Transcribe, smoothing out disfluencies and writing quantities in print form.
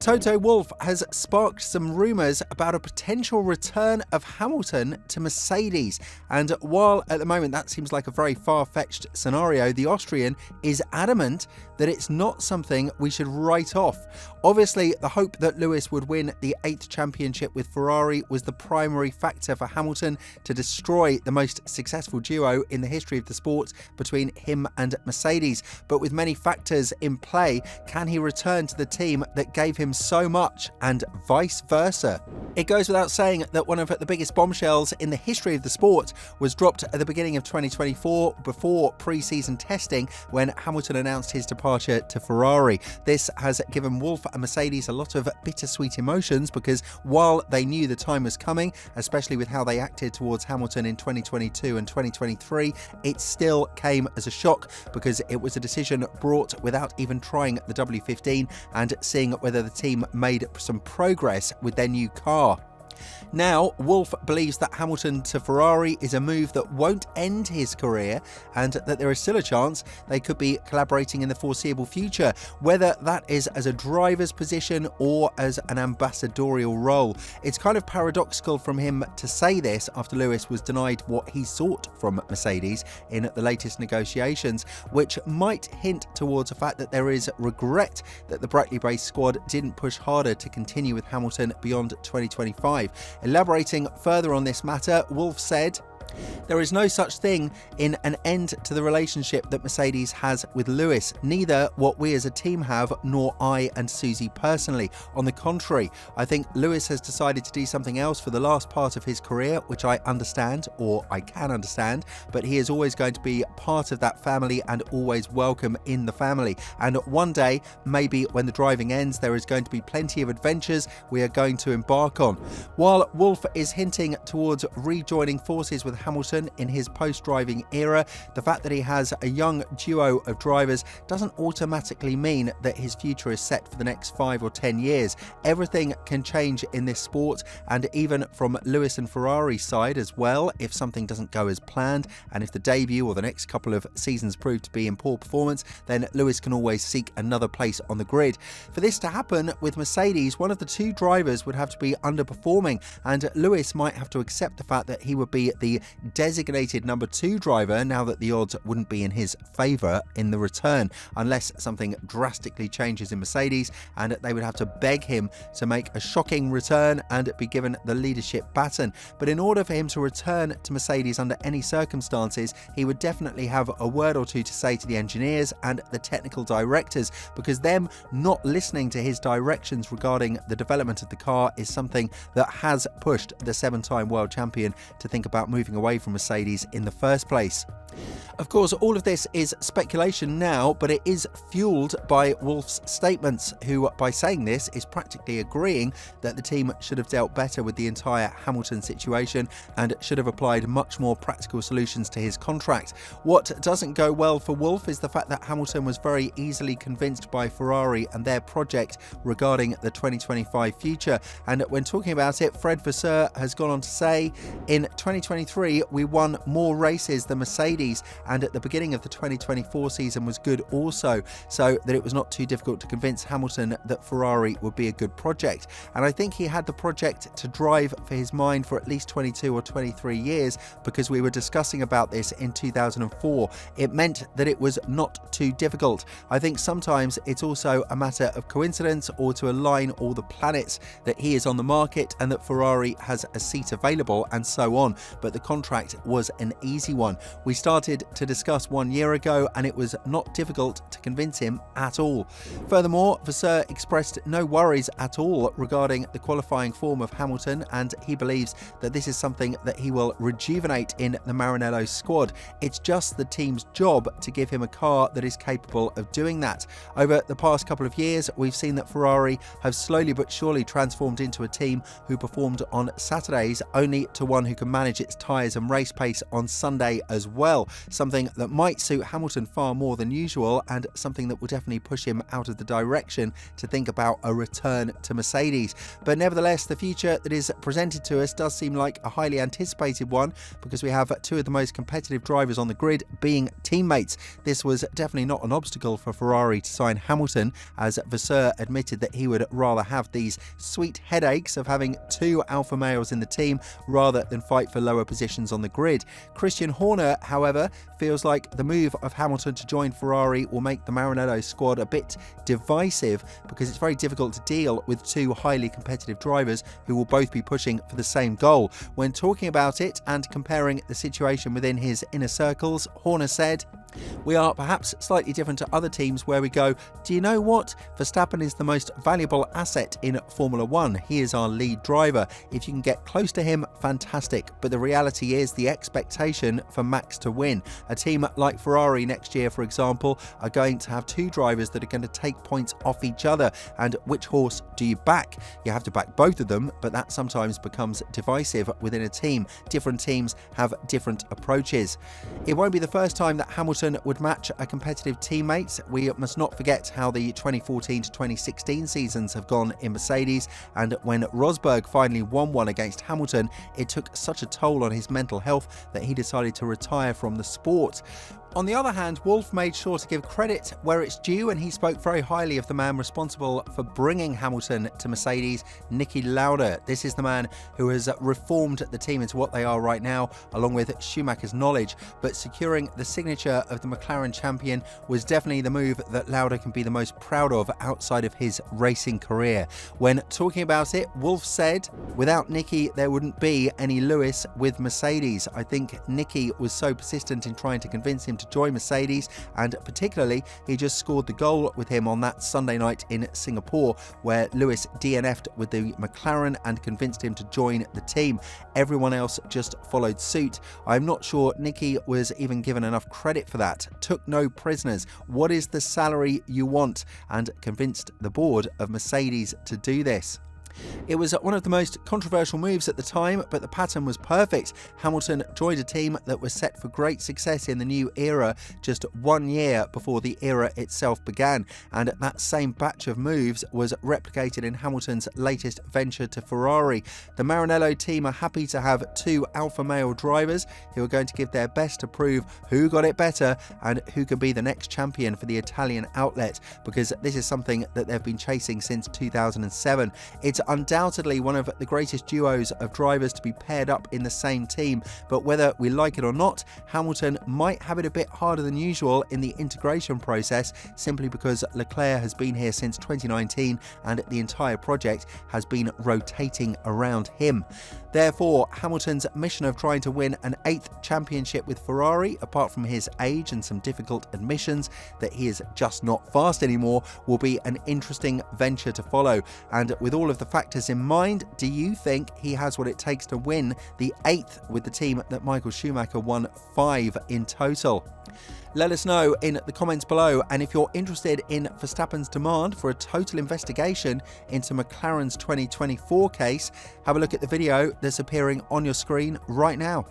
Toto Wolff has sparked some rumours about a potential return of Hamilton to Mercedes, and while at the moment that seems like a very far-fetched scenario, the Austrian is adamant that it's not something we should write off. Obviously, the hope that Lewis would win the 8th championship with Ferrari was the primary factor for Hamilton to destroy the most successful duo in the history of the sport between him and Mercedes. But with many factors in play, can he return to the team that gave him so much, and vice versa? It goes without saying that one of the biggest bombshells in the history of the sport was dropped at the beginning of 2024 before pre-season testing when Hamilton announced his departure to Ferrari. This has given Wolff and Mercedes a lot of bittersweet emotions because while they knew the time was coming, especially with how they acted towards Hamilton in 2022 and 2023, it still came as a shock because it was a decision brought without even trying the W15 and seeing whether the team made some progress with their new car. Now, Wolff believes that Hamilton to Ferrari is a move that won't end his career and that there is still a chance they could be collaborating in the foreseeable future, whether that is as a driver's position or as an ambassadorial role. It's kind of paradoxical from him to say this after Lewis was denied what he sought from Mercedes in the latest negotiations, which might hint towards the fact that there is regret that the Brackley-based squad didn't push harder to continue with Hamilton beyond 2025. Elaborating further on this matter, Wolff said, "There is no such thing in an end to the relationship that Mercedes has with Lewis, neither what we as a team have, nor I and Susie personally. On the contrary, I think Lewis has decided to do something else for the last part of his career, which I understand, or I can understand, but he is always going to be part of that family and always welcome in the family. And one day, maybe when the driving ends, there is going to be plenty of adventures we are going to embark on." While Wolff is hinting towards rejoining forces with Hamilton in his post-driving era, the fact that he has a young duo of drivers doesn't automatically mean that his future is set for the next 5 or 10 years. Everything can change in this sport, and even from Lewis and Ferrari's side as well, if something doesn't go as planned, and if the debut or the next couple of seasons prove to be in poor performance, then Lewis can always seek another place on the grid. For this to happen with Mercedes, one of the two drivers would have to be underperforming, and Lewis might have to accept the fact that he would be the designated number 2 driver now that the odds wouldn't be in his favour in the return, unless something drastically changes in Mercedes and they would have to beg him to make a shocking return and be given the leadership baton. But in order for him to return to Mercedes under any circumstances, he would definitely have a word or two to say to the engineers and the technical directors, because them not listening to his directions regarding the development of the car is something that has pushed the 7-time world champion to think about moving away from Mercedes in the first place. Of course, all of this is speculation now, but it is fueled by Wolff's statements, who, by saying this, is practically agreeing that the team should have dealt better with the entire Hamilton situation and should have applied much more practical solutions to his contract. What doesn't go well for Wolff is the fact that Hamilton was very easily convinced by Ferrari and their project regarding the 2025 future. And when talking about it, Fred Vasseur has gone on to say, "In 2023, we won more races than Mercedes, and at the beginning of the 2024 season was good also, so that it was not too difficult to convince Hamilton that Ferrari would be a good project. And I think he had the project to drive for his mind for at least 22 or 23 years because we were discussing about this in 2004. It meant that it was not too difficult. I think sometimes it's also a matter of coincidence or to align all the planets that he is on the market and that Ferrari has a seat available and so on, but the contract was an easy one. We started to discuss 1 year ago and it was not difficult to convince him at all." Furthermore, Vasseur expressed no worries at all regarding the qualifying form of Hamilton, and he believes that this is something that he will rejuvenate in the Maranello squad. It's just the team's job to give him a car that is capable of doing that. Over the past couple of years, we've seen that Ferrari have slowly but surely transformed into a team who performed on Saturdays only to one who can manage its tyre tyres and race pace on Sunday as well, something that might suit Hamilton far more than usual and something that will definitely push him out of the direction to think about a return to Mercedes. But nevertheless, the future that is presented to us does seem like a highly anticipated one, because we have two of the most competitive drivers on the grid being teammates. This was definitely not an obstacle for Ferrari to sign Hamilton, as Vasseur admitted that he would rather have these sweet headaches of having two alpha males in the team rather than fight for lower positions on the grid. Christian Horner, however, feels like the move of Hamilton to join Ferrari will make the Maranello squad a bit divisive, because it's very difficult to deal with two highly competitive drivers who will both be pushing for the same goal. When talking about it and comparing the situation within his inner circles, Horner said, "We are perhaps slightly different to other teams where we go, do you know what? Verstappen is the most valuable asset in Formula One. He is our lead driver. If you can get close to him, fantastic. But the reality is the expectation for Max to win. A team like Ferrari next year, for example, are going to have two drivers that are going to take points off each other. And which horse do you back? You have to back both of them, but that sometimes becomes divisive within a team. Different teams have different approaches. It won't be the first time that Hamilton would match a competitive teammate. We must not forget how the 2014 to 2016 seasons have gone in Mercedes, and when Rosberg finally won one against Hamilton, it took such a toll on his mental health that he decided to retire from the sport. On the other hand, Wolff made sure to give credit where it's due, and he spoke very highly of the man responsible for bringing Hamilton to Mercedes, Niki Lauda. This is the man who has reformed the team into what they are right now, along with Schumacher's knowledge. But securing the signature of the McLaren champion was definitely the move that Lauda can be the most proud of outside of his racing career. When talking about it, Wolff said, "Without Niki, there wouldn't be any Lewis with Mercedes. I think Niki was so persistent in trying to convince him to join Mercedes, and particularly he just scored the goal with him on that Sunday night in Singapore, where Lewis DNF'd with the McLaren and convinced him to join the team. Everyone else just followed suit. I'm not sure Niki was even given enough credit for that. Took no prisoners. What is the salary you want?" and convinced the board of Mercedes to do this. It was one of the most controversial moves at the time, but the pattern was perfect. Hamilton joined a team that was set for great success in the new era just 1 year before the era itself began, and that same batch of moves was replicated in Hamilton's latest venture to Ferrari. The Maranello team are happy to have two alpha male drivers who are going to give their best to prove who got it better and who can be the next champion for the Italian outlet, because this is something that they've been chasing since 2007. It's undoubtedly one of the greatest duos of drivers to be paired up in the same team, but whether we like it or not, Hamilton might have it a bit harder than usual in the integration process, simply because Leclerc has been here since 2019 and the entire project has been rotating around him. Therefore, Hamilton's mission of trying to win an 8th championship with Ferrari, apart from his age and some difficult admissions that he is just not fast anymore, will be an interesting venture to follow. And with all of the factors in mind, do you think he has what it takes to win the 8th with the team that Michael Schumacher won 5 in total? Let us know in the comments below, and if you're interested in Verstappen's demand for a total investigation into McLaren's 2024 case, have a look at the video that's appearing on your screen right now.